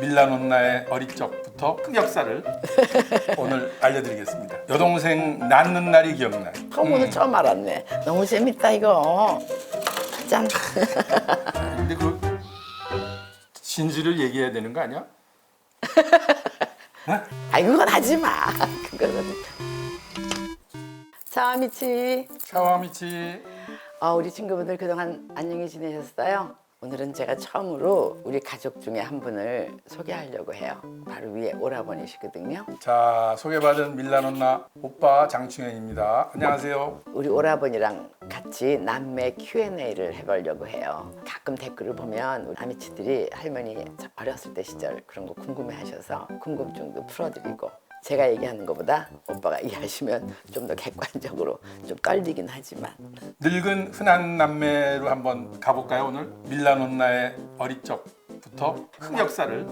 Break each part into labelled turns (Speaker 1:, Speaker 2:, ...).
Speaker 1: 밀라논나의 어릴 적부터 흑역사를 오늘 알려드리겠습니다. 여동생 낳는 날이 기억나요.
Speaker 2: 오늘 처음 알았네. 너무 재밌다 이거. 짠.
Speaker 1: 근데 그 진실을 얘기해야 되는 거 아니야?
Speaker 2: 아이 그건 하지 마. 그거는. 자 미치.
Speaker 1: 샤워미치.
Speaker 2: 우리 친구분들 그동안 안녕히 지내셨어요? 오늘은 제가 처음으로 우리 가족 중에 한 분을 소개하려고 해요. 바로 위에 오라버니시거든요.
Speaker 1: 자, 소개받은 밀라논나 오빠 장충현입니다. 안녕하세요.
Speaker 2: 우리 오라버니랑 같이 남매 Q&A를 해보려고 해요. 가끔 댓글을 보면 우리 아미치들이 할머니 어렸을 때 시절 그런 거 궁금해하셔서 궁금증도 풀어드리고, 제가 얘기하는 것보다 오빠가 얘기하시면 좀 더 객관적으로 좀 떨리긴 하지만.
Speaker 1: 늙은 흔한 남매로 한번 가볼까요? 오늘 밀라논나의 어릴 적부터 흑역사를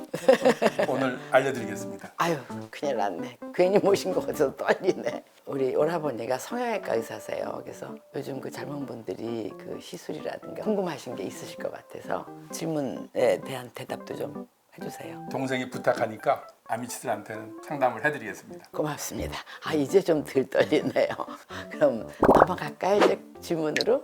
Speaker 1: 오늘 알려드리겠습니다.
Speaker 2: 아유 큰일 났네. 괜히 모신 거 같아서 떨리네. 우리 오라버니가 성형외과 의사세요. 그래서 요즘 그 젊은 분들이 그 시술이라든가 궁금하신 게 있으실 것 같아서 질문에 대한 대답도 좀 해주세요.
Speaker 1: 동생이 부탁하니까 아미치들한테는 상담을 해드리겠습니다.
Speaker 2: 고맙습니다. 이제 좀 덜 떨리네요. 그럼 넘어갈까요? 이제 질문으로.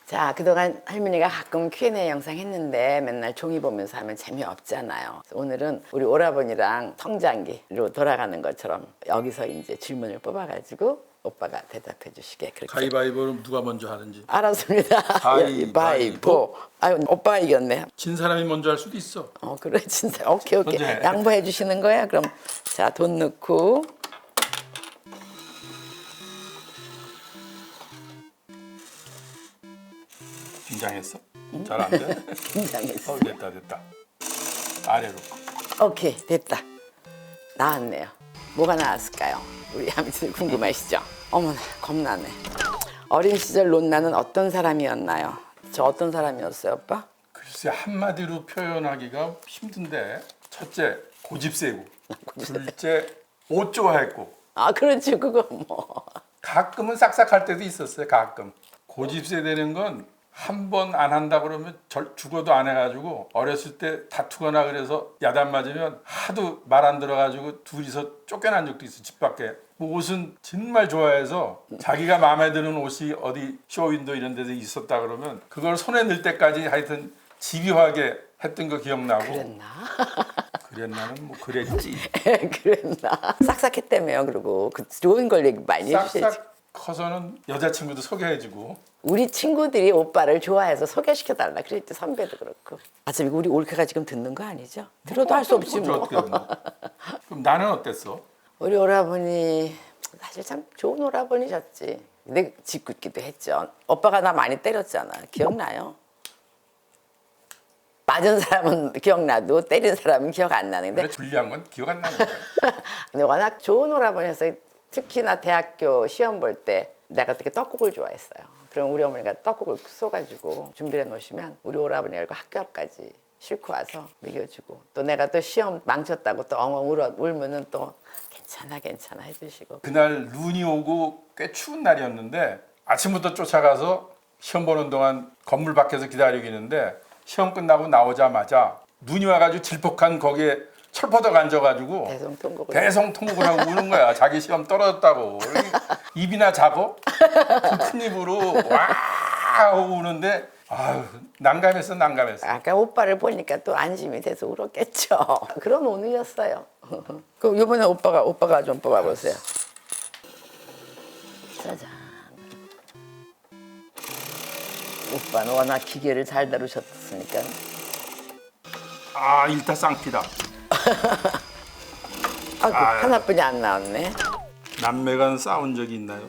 Speaker 2: 자, 그동안 할머니가 가끔 Q&A 영상 했는데 맨날 종이 보면서 하면 재미없잖아요. 그래서 오늘은 우리 오라버니랑 성장기로 돌아가는 것처럼 여기서 이제 질문을 뽑아가지고 오빠가 대답해 주시게 그렇게.
Speaker 1: 가위바위보는 누가 먼저 하는지.
Speaker 2: 알았습니다.
Speaker 1: 가위바위보.
Speaker 2: 아유, 오빠가 이겼네.
Speaker 1: 진 사람이 먼저 할 수도 있어.
Speaker 2: 그래 진짜. 오케이.
Speaker 1: 먼저 해.
Speaker 2: 양보해 주시는 거야? 그럼 자, 돈 넣고.
Speaker 1: 긴장했어? 잘 안 돼?
Speaker 2: 긴장했어.
Speaker 1: 됐다. 아래로.
Speaker 2: 오케이, 됐다. 나왔네요. 뭐가 나왔을까요? 우리 아미들 궁금하시죠? 어머나, 겁나네. 어린 시절 논나는 어떤 사람이었나요? 저 어떤 사람이었어요, 오빠?
Speaker 1: 글쎄 한마디로 표현하기가 힘든데, 첫째 고집세고, 둘째 옷 좋아했고,
Speaker 2: 그렇지, 그거 뭐.
Speaker 1: 가끔은 싹싹할 때도 있었어요. 가끔. 고집세 되는 건 한 번 안 한다 그러면 죽어도 안 해가지고, 어렸을 때 다투거나 그래서 야단 맞으면 하도 말 안 들어가지고 둘이서 쫓겨난 적도 있어. 집 밖에. 뭐 옷은 정말 좋아해서 자기가 마음에 드는 옷이 어디 쇼윈도 이런 데서 있었다 그러면 그걸 손에 넣을 때까지 하여튼 집요하게 했던 거 기억나고.
Speaker 2: 그랬나?
Speaker 1: 그랬나는 뭐 그랬지.
Speaker 2: 그랬나? 싹싹했다며요. 그리고 그 좋은 걸 얘기 많이 해주시지.
Speaker 1: 싹싹 커서는 여자친구도 소개해주고.
Speaker 2: 우리 친구들이 오빠를 좋아해서 소개시켜달라 그랬지. 선배도 그렇고. 지금 우리 올케가 지금 듣는 거 아니죠? 들어도 할 수 없지 뭐.
Speaker 1: 그럼 나는 어땠어?
Speaker 2: 우리 오라버니 사실 참 좋은 오라버니셨지. 근데 짓궂기도 했죠. 오빠가 나 많이 때렸잖아. 기억나요? 맞은 사람은 기억나도 때린 사람은 기억 안 나는데.
Speaker 1: 그래, 불리한 건 기억 안 나는 거야.
Speaker 2: 근데 워낙 좋은 오라버니였어요. 특히나 대학교 시험 볼 때 내가 되게 떡국을 좋아했어요. 그럼 우리 어머니가 떡국을 쏘가지고 준비해 놓으시면 우리 오라버니가 이거 학교 앞까지 싣고 와서 먹여주고, 또 내가 또 시험 망쳤다고 또 엉엉 울면은 또 괜찮아 해주시고.
Speaker 1: 그날 눈이 오고 꽤 추운 날이었는데 아침부터 쫓아가서 시험 보는 동안 건물 밖에서 기다리기는데, 시험 끝나고 나오자마자 눈이 와가지고 질퍽한 거기에 철퍼덕 앉아가지고 대성통곡을 하고 우는 거야. 자기 시험 떨어졌다고. 입이나 잡어? 그 큰 입으로 와 하고 우는데, 아유 난감했어.
Speaker 2: 아까 오빠를 보니까 또 안심이 돼서 울었겠죠. 그런 오늘이었어요. 그럼 이번에 오빠가 좀 뽑아보세요. 짜잔. 오빠는 워낙 기계를 잘 다루셨으니까.
Speaker 1: 일타 쌍피다.
Speaker 2: 하나뿐이 안 나왔네.
Speaker 1: 남매간 싸운 적이 있나요?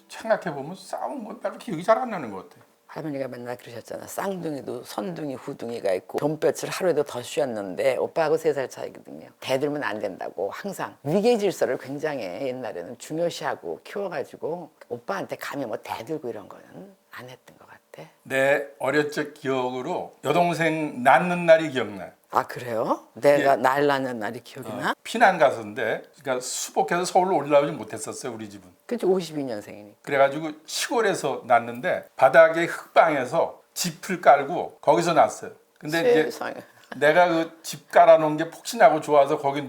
Speaker 1: 생각해보면 싸운 건 별로 기억이 잘 안 나는 것 같아.
Speaker 2: 할머니가 맨날 그러셨잖아. 쌍둥이도 선둥이 후둥이가 있고 돈볕을 하루에도 더 쉬었는데, 오빠하고 3살 차이거든요. 대들면 안 된다고 항상 위계 질서를 굉장히 옛날에는 중요시하고 키워가지고 오빠한테 감히 뭐 대들고 이런 거는 안 했던 것 같아.
Speaker 1: 내 어렸을 적 기억으로 여동생 낳는 날이 기억나요.
Speaker 2: 그래요? 내가 날 낳는 날이 기억이 나?
Speaker 1: 피난 가서인데, 그러니까 수복해서 서울로 올라오지 못했었어요, 우리 집은.
Speaker 2: 그치, 52년생이니까.
Speaker 1: 그래가지고 시골에서 낳는데 바닥에 흙방에서 짚을 깔고 거기서 낳았어요. 근데 이제
Speaker 2: 세상에.
Speaker 1: 내가 그 집 깔아놓은 게 폭신하고 좋아서 거기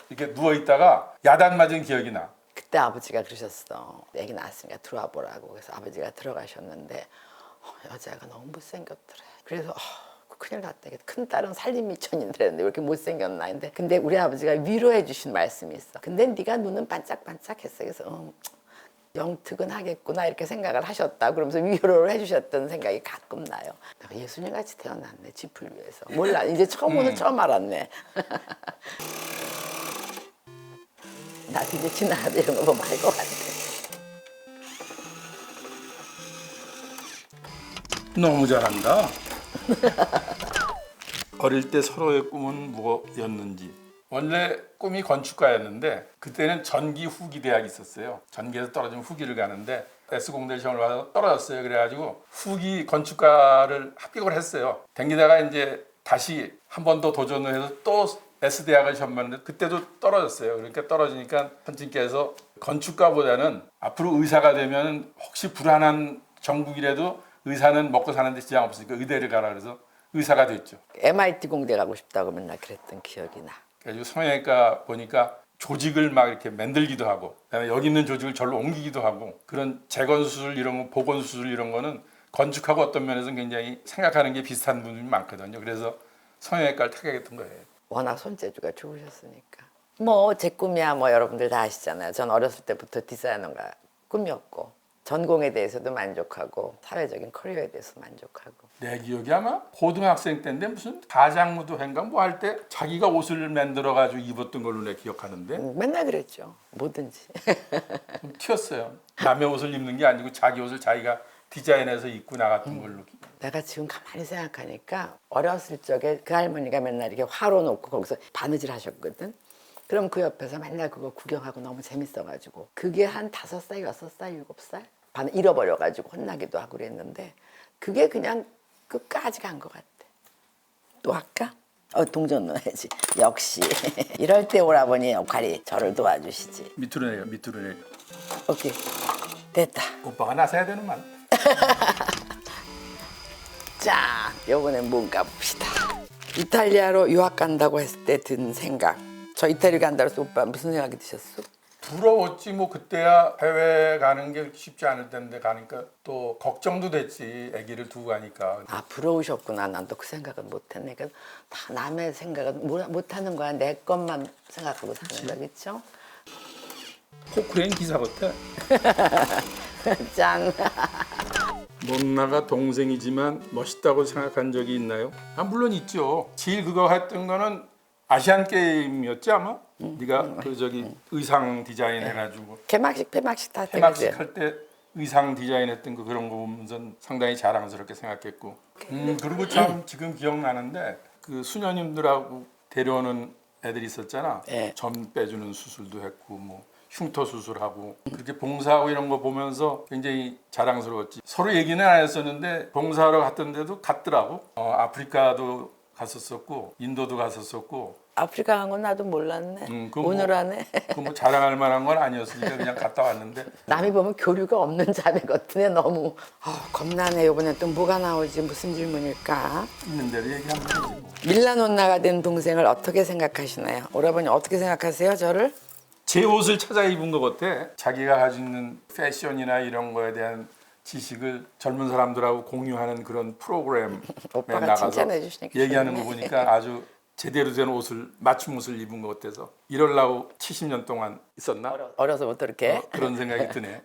Speaker 1: 이렇게 누워 있다가 야단 맞은 기억이 나.
Speaker 2: 그때 아버지가 그러셨어. 애기 낳았으니까 들어와 보라고. 그래서 아버지가 들어가셨는데 여자가 너무 못생겼더래. 그래서 큰일 났다. 큰 딸은 살림 미천인데 왜 이렇게 못생겼나 했는데 근데 우리 아버지가 위로해 주신 말씀이 있어. 근데 네가 눈은 반짝반짝했어. 그래서 영특은 하겠구나 이렇게 생각을 하셨다. 그러면서 위로를 해주셨던 생각이 가끔 나요. 내가 예수님같이 태어났네. 짚을 위해서. 몰라. 이제 오늘 처음 알았네. 나도 이제 지나가도 이런 거 보면 알 것 같아.
Speaker 1: 너무 잘한다. 어릴 때 서로의 꿈은 뭐였는지. 원래 꿈이 건축가였는데 그때는 전기 후기 대학이 있었어요. 전기에서 떨어지면 후기를 가는데 S공대 시험을 봐서 떨어졌어요. 그래가지고 후기 건축가를 합격을 했어요. 댕기다가 이제 다시 한 번 더 도전을 해서 또 S대학을 시험 봤는데 그때도 떨어졌어요. 그러니까 떨어지니까 선생님께서 건축가보다는 앞으로 의사가 되면 혹시 불안한 정국이라도 의사는 먹고 사는데 지장 없으니까 의대를 가라 그래서 의사가 됐죠.
Speaker 2: MIT 공대 가고 싶다고 맨날 그랬던 기억이 나.
Speaker 1: 그래가지고 성형외과 보니까 조직을 막 이렇게 만들기도 하고 그다음에 여기 있는 조직을 절로 옮기기도 하고 그런 재건 수술 이런 거 보건 수술 이런 거는 건축하고 어떤 면에서는 굉장히 생각하는 게 비슷한 부분이 많거든요. 그래서 성형외과를 택하겠던 거예요.
Speaker 2: 워낙 손재주가 좋으셨으니까. 뭐 제 꿈이야 뭐 여러분들 다 아시잖아요. 전 어렸을 때부터 디자이너가 꿈이었고 전공에 대해서도 만족하고 사회적인 커리어에 대해서 만족하고.
Speaker 1: 내 기억이 아마 고등학생 때인데 무슨 가장무도회인가 뭐 할 때 자기가 옷을 만들어 가지고 입었던 걸로 내 기억하는데
Speaker 2: 맨날 그랬죠. 뭐든지.
Speaker 1: 좀 튀었어요. 남의 옷을 입는 게 아니고 자기 옷을 자기가 디자인해서 입고 나갔던 걸로.
Speaker 2: 내가 지금 가만히 생각하니까 어렸을 적에 그 할머니가 맨날 이렇게 화로 놓고 거기서 바느질 하셨거든. 그럼 그 옆에서 맨날 그거 구경하고 너무 재밌어가지고 그게 한 5살, 6살, 7살 잃어버려가지고 혼나기도 하고 그랬는데 그게 그냥 끝까지 간 것 같아. 또 할까? 동전 넣어야지. 역시 이럴 때 오라버니 역할이 저를 도와주시지.
Speaker 1: 밑으로 내려 밑으로 내려.
Speaker 2: 오케이 됐다.
Speaker 1: 오빠가 나서야 되는만.
Speaker 2: 자, 요번엔 뭔가 봅시다. 이탈리아로 유학 간다고 했을 때 든 생각. 저 이태리 간다고 해서 오빠 무슨 생각이 드셨어?
Speaker 1: 부러웠지 뭐 그때야 해외 가는 게 쉽지 않을 텐데 가니까 또 걱정도 됐지 아기를 두고 가니까.
Speaker 2: 아 부러우셨구나. 난 또 그 생각은 못했네. 그러니까 다 남의 생각은 못하는 거야. 내 것만 생각하고 사는 거야. 그렇죠?
Speaker 1: 포크레인 기사 같아.
Speaker 2: 짱.
Speaker 1: 못나가 동생이지만 멋있다고 생각한 적이 있나요? 물론 있죠. 제일 그거 했던 거는 아시안 게임이었지 아마? 네가 그 저기 의상 디자인 해가지고
Speaker 2: 개막식 폐막식 다
Speaker 1: 폐막식 할 때 의상 디자인했던 거 그런 거 보면서 상당히 자랑스럽게 생각했고 그리고 참 지금 기억나는데 그 수녀님들하고 데려오는 애들이 있었잖아.
Speaker 2: 네.
Speaker 1: 점 빼주는 수술도 했고 뭐 흉터 수술하고 그렇게 봉사하고 이런 거 보면서 굉장히 자랑스러웠지. 서로 얘기는 안 했었는데 봉사하러 갔던데도 갔더라고. 아프리카도 갔었었고 인도도 갔었었고.
Speaker 2: 아프리카 간 건 나도 몰랐네.
Speaker 1: 그건
Speaker 2: 오늘
Speaker 1: 뭐-
Speaker 2: 안에.
Speaker 1: 그 뭐 자랑할 만한 건 아니었으니까 그냥 갔다 왔는데
Speaker 2: 남이 보면 교류가 없는 자매 같으네. 너무 겁나네. 이번엔 또 뭐가 나오지? 무슨 질문일까?
Speaker 1: 있는 대로 얘기하면 되지 뭐.
Speaker 2: 밀라노나가 된 동생을 어떻게 생각하시나요? 오라버니 어떻게 생각하세요? 저를?
Speaker 1: 제 옷을 찾아 입은 것 같아. 자기가 가지고 있는 패션이나 이런 거에 대한 지식을 젊은 사람들하고 공유하는 그런 프로그램에
Speaker 2: 오빠가
Speaker 1: 나가서
Speaker 2: 칭찬해 주시니까
Speaker 1: 얘기하는 거
Speaker 2: 좋네.
Speaker 1: 보니까 아주 제대로 된 옷을 맞춤 옷을 입은 것 같아서 이럴라고 70년 동안 있었나?
Speaker 2: 어려서부터 이렇게.
Speaker 1: 그런 생각이 드네.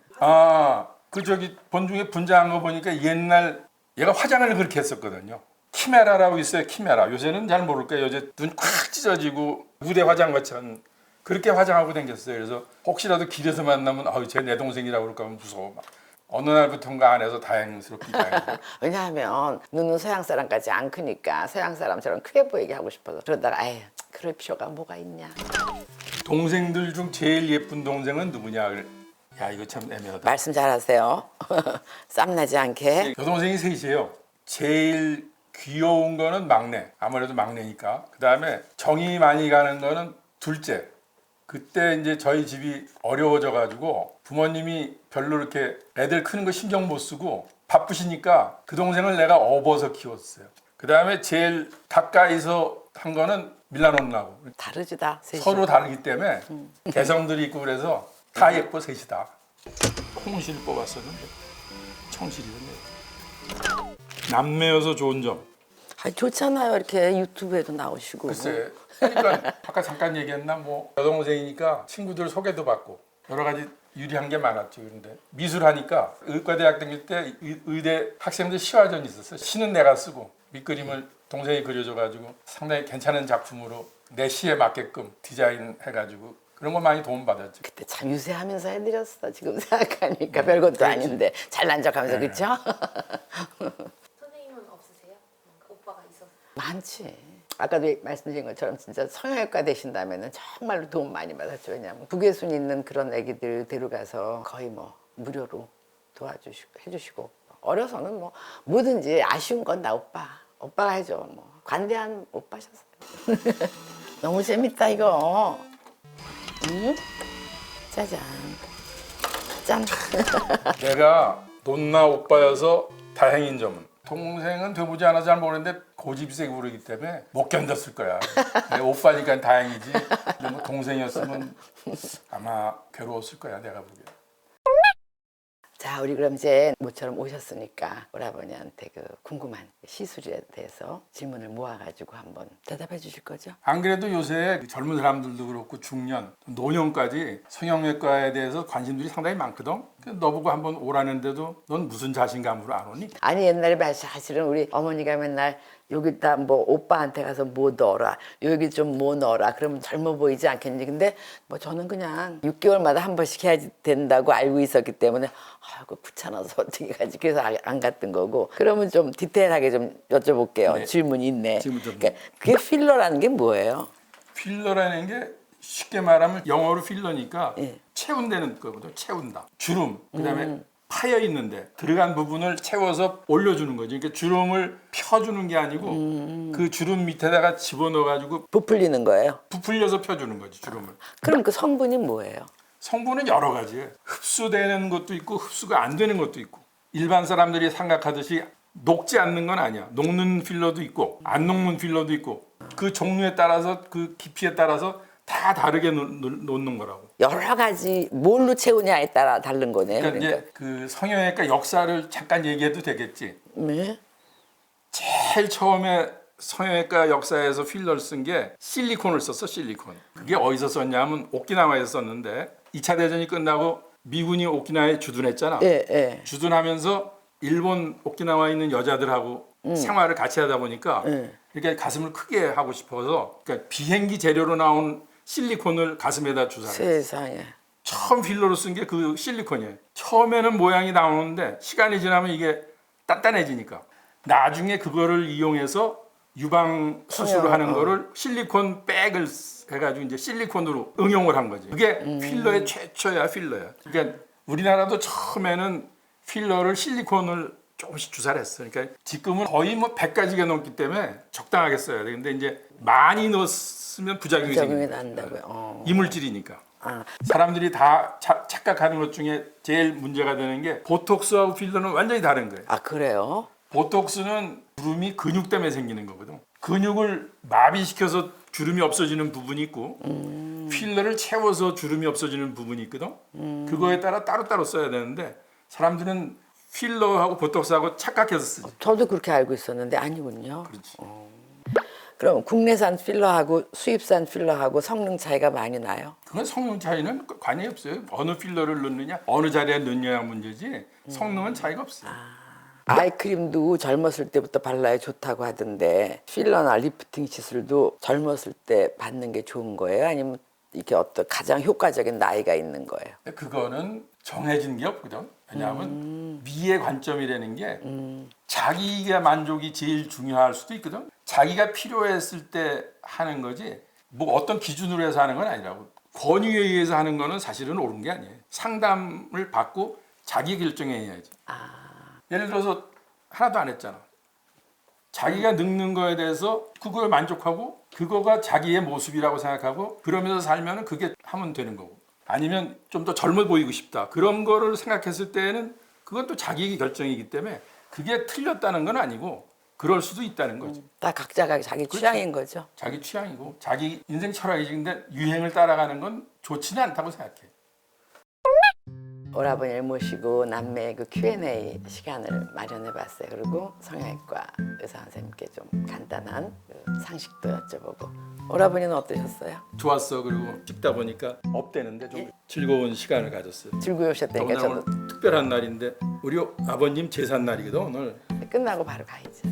Speaker 1: 그 저기 본중에 분장한 거 보니까 옛날 얘가 화장을 그렇게 했었거든요. 키메라라고 있어요. 키메라. 요새는 잘 모를 거예요. 요새 눈 콱 찢어지고 무대 화장 같이 한 그렇게 화장하고 다녔어요. 그래서 혹시라도 길에서 만나면 쟤 내 동생이라고 그럴까 봐 무서워. 막. 어느 날부터인가 안 해서 다행스럽게 다행이고.
Speaker 2: 왜냐하면 눈은 서양 사람까지 안 크니까 서양 사람처럼 크게 보이게 하고 싶어서 그러다가 에이 그럴 필요가 뭐가 있냐.
Speaker 1: 동생들 중 제일 예쁜 동생은 누구냐? 그래. 야 이거 참 애매하다.
Speaker 2: 말씀 잘하세요. 쌈나지 않게.
Speaker 1: 여동생이 셋이에요. 제일 귀여운 거는 막내. 아무래도 막내니까. 그다음에 정이 많이 가는 거는 둘째. 그때 이제 저희 집이 어려워져 가지고 부모님이 별로 이렇게 애들 크는 거 신경 못 쓰고 바쁘시니까 그 동생을 내가 업어서 키웠어요. 그 다음에 제일 가까이서 한 거는 밀라노나고
Speaker 2: 다르지다. 셋이.
Speaker 1: 서로 다르기 때문에 개성들이 있고 그래서 다 예뻐 셋이 다. 콩실을 뽑았었는데 청실이던데. 남매여서 좋은 점.
Speaker 2: 아, 좋잖아요. 이렇게 유튜브에도 나오시고.
Speaker 1: 글쎄, 그러니까 아까 잠깐 얘기했나 뭐 여동생이니까 친구들 소개도 받고 여러 가지 유리한 게 많았죠. 그런데 미술하니까 의과대학 다닐 때 의대 학생들 시화전이 있었어요. 시는 내가 쓰고 밑그림을 동생이 그려줘가지고 상당히 괜찮은 작품으로 내 시에 맞게끔 디자인해가지고 그런 거 많이 도움 받았죠.
Speaker 2: 그때 참 유세하면서 해드렸어. 지금 생각하니까 별것도 아닌데 잘난 척하면서
Speaker 1: 네.
Speaker 2: 그렇죠?
Speaker 3: 선생님은 없으세요? 오빠가 있어서.
Speaker 2: 많지. 아까도 말씀드린 것처럼 진짜 성형외과 되신다면은 정말로 도움 많이 받았죠. 왜냐하면 북외순 있는 그런 애기들 데려가서 거의 뭐 무료로 도와주시고 해주시고 어려서는 뭐 뭐든지 아쉬운 건 나 오빠가 해줘. 뭐 관대한 오빠셨어요. 너무 재밌다 이거. 응? 짜잔. 짠.
Speaker 1: 내가 논나 오빠여서 다행인 점은 동생은 돼보지 않아서 잘 모르는데 고집세고 그러기 때문에 못 견뎠을 거야. 내가 오빠니까 다행이지. 근데 뭐 동생이었으면 아마 괴로웠을 거야 내가 보기에.
Speaker 2: 자, 우리 그럼 이제 모처럼 오셨으니까 오라버니한테 그 궁금한 시술에 대해서 질문을 모아가지고 한번 대답해 주실 거죠?
Speaker 1: 안 그래도 요새 젊은 사람들도 그렇고 중년, 노년까지 성형외과에 대해서 관심들이 상당히 많거든. 너보고 한번 오라는데도 넌 무슨 자신감으로 안 오니?
Speaker 2: 아니 옛날에 사실은 우리 어머니가 맨날 여기다 뭐 오빠한테 가서 뭐 넣어라 여기 좀 뭐 넣어라 그러면 젊어 보이지 않겠니? 근데 뭐 저는 그냥 6개월마다 한 번씩 해야 된다고 알고 있었기 때문에 아이고 귀찮아서 어떻게 가지 그래서 안 갔던 거고. 그러면 좀 디테일하게 좀 여쭤볼게요.
Speaker 1: 네.
Speaker 2: 질문이 있네.
Speaker 1: 질문 좀.
Speaker 2: 그러니까 그게 필러라는 게 뭐예요?
Speaker 1: 필러라는 게 쉽게 말하면 영어로 필러니까
Speaker 2: 예.
Speaker 1: 채운다는 거거든. 채운다. 주름, 그다음에 파여 있는데 들어간 부분을 채워서 올려주는 거지. 그러니까 주름을 펴주는 게 아니고 그 주름 밑에다가 집어넣어가지고
Speaker 2: 부풀리는 거예요.
Speaker 1: 부풀려서 펴주는 거지 주름을.
Speaker 2: 그럼 그 성분이 뭐예요?
Speaker 1: 성분은 여러 가지예요. 흡수되는 것도 있고 흡수가 안 되는 것도 있고. 일반 사람들이 생각하듯이 녹지 않는 건 아니야. 녹는 필러도 있고 안 녹는 필러도 있고 그 종류에 따라서 그 깊이에 따라서 다 다르게 놓는 거라고.
Speaker 2: 여러 가지 뭘로 채우냐에 따라 다른 거네요.
Speaker 1: 그러니까 이제 그 성형외과 역사를 잠깐 얘기해도 되겠지.
Speaker 2: 네?
Speaker 1: 제일 처음에 성형외과 역사에서 필러를 쓴 게 실리콘을 썼어. 실리콘. 그게 어디서 썼냐면 오키나와에서 썼는데 2차 대전이 끝나고 미군이 오키나와에 주둔했잖아.
Speaker 2: 예, 예.
Speaker 1: 주둔하면서 일본 오키나와에 있는 여자들하고 생활을 같이 하다 보니까 이렇게 가슴을 크게 하고 싶어서 그러니까 비행기 재료로 나온 실리콘을 가슴에다 주사를 했어.
Speaker 2: 세상에.
Speaker 1: 처음 필러로 쓴 게 그 실리콘이에요. 처음에는 모양이 나오는데 시간이 지나면 이게 단단해지니까 나중에 그거를 이용해서 유방 수술을 하는 거를 실리콘 백을 해가지고 이제 실리콘으로 응용을 한 거지. 그게 필러의 최초야 필러야. 그러니까 우리나라도 처음에는 필러를 실리콘을 조금씩 주사를 했어. 그러니까 지금은 거의 뭐 100가지가 넘기 때문에 적당하게 써야 돼. 근데 이제 많이 넣었으면 부작용이
Speaker 2: 부작용이
Speaker 1: 생긴다.
Speaker 2: 난다고요.
Speaker 1: 이물질이니까.
Speaker 2: 아,
Speaker 1: 사람들이 다 착각하는 것 중에 제일 문제가 되는 게 보톡스하고 필러는 완전히 다른 거예요.
Speaker 2: 아 그래요?
Speaker 1: 보톡스는 주름이 근육 때문에 생기는 거거든. 근육을 마비시켜서 주름이 없어지는 부분이 있고 필러를 채워서 주름이 없어지는 부분이 있거든. 그거에 따라 따로따로 써야 되는데 사람들은 필러하고 보톡스하고 착각해서 쓰지.
Speaker 2: 저도 그렇게 알고 있었는데 아니군요.
Speaker 1: 그렇지.
Speaker 2: 그럼 국내산 필러하고 수입산 필러하고 성능 차이가 많이 나요?
Speaker 1: 그건 성능 차이는 관계 없어요. 어느 필러를 넣느냐, 어느 자리에 넣느냐가 문제지 성능은 차이가 없어요.
Speaker 2: 아이크림도 젊었을 때부터 발라야 좋다고 하던데 필러나 리프팅 시술도 젊었을 때 받는 게 좋은 거예요? 아니면 이게 어떤 가장 효과적인 나이가 있는 거예요?
Speaker 1: 그거는 정해진 게 없거든. 왜냐하면 미의 관점이라는 게 자기가 만족이 제일 중요할 수도 있거든. 자기가 필요했을 때 하는 거지 뭐 어떤 기준으로 해서 하는 건 아니라고. 권유에 의해서 하는 거는 사실은 옳은 게 아니에요. 상담을 받고 자기 결정해야지. 예를 들어서 하나도 안 했잖아. 자기가 늙는 거에 대해서 그거에 만족하고 그거가 자기의 모습이라고 생각하고 그러면서 살면 그게 하면 되는 거고. 아니면 좀 더 젊어 보이고 싶다. 그런 거를 생각했을 때는 그건 또 자기 결정이기 때문에 그게 틀렸다는 건 아니고 그럴 수도 있다는 거지.
Speaker 2: 다 각자가 자기 취향인 거죠.
Speaker 1: 자기 취향이고 자기 인생 철학이지. 근데 유행을 따라가는 건 좋지는 않다고 생각해.
Speaker 2: 오라버니를 모시고 남매의 그 Q&A 시간을 마련해봤어요. 그리고 성형외과 의사 선생님께 좀 간단한 그 상식도 여쭤보고. 오라버니는 어떠셨어요?
Speaker 1: 좋았어. 그리고 찍다 보니까 업되는데 좀 즐거운 시간을 가졌어요.
Speaker 2: 즐거우셨다니까
Speaker 1: 오늘
Speaker 2: 저도
Speaker 1: 특별한 날인데 우리 아버님 제삿 날이거든 오늘.
Speaker 2: 끝나고 바로 가야죠.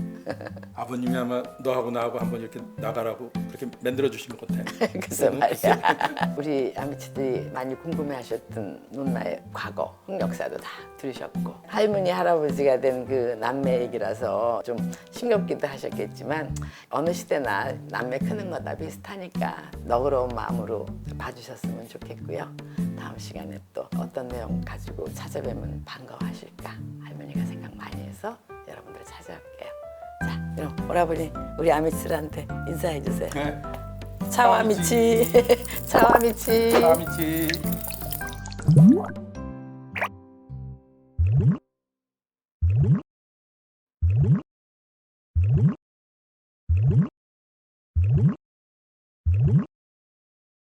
Speaker 1: 아버님이 아마 너하고 나하고 한번 이렇게 나가라고 그렇게 만들어 주신 것 같아.
Speaker 2: 글쎄 말이야. 우리 아미치들이 많이 궁금해하셨던 누나의 과거, 흑역사도 다 들으셨고 할머니 할아버지가 된 그 남매 얘기라서 좀 싱겁기도 하셨겠지만 어느 시대나 남매 크는 거다 비슷하니까 너그러운 마음으로 봐주셨으면 좋겠고요. 다음 시간에 또 어떤 내용 가지고 찾아뵈면 반가워하실까 할머니가 생각 많이 해서 여러분들 찾아올게요. 자, 그럼 오라버니 우리 아미치들한테 인사해 주세요.
Speaker 1: 네.
Speaker 2: 차와미치 차와미치
Speaker 1: 다음이지.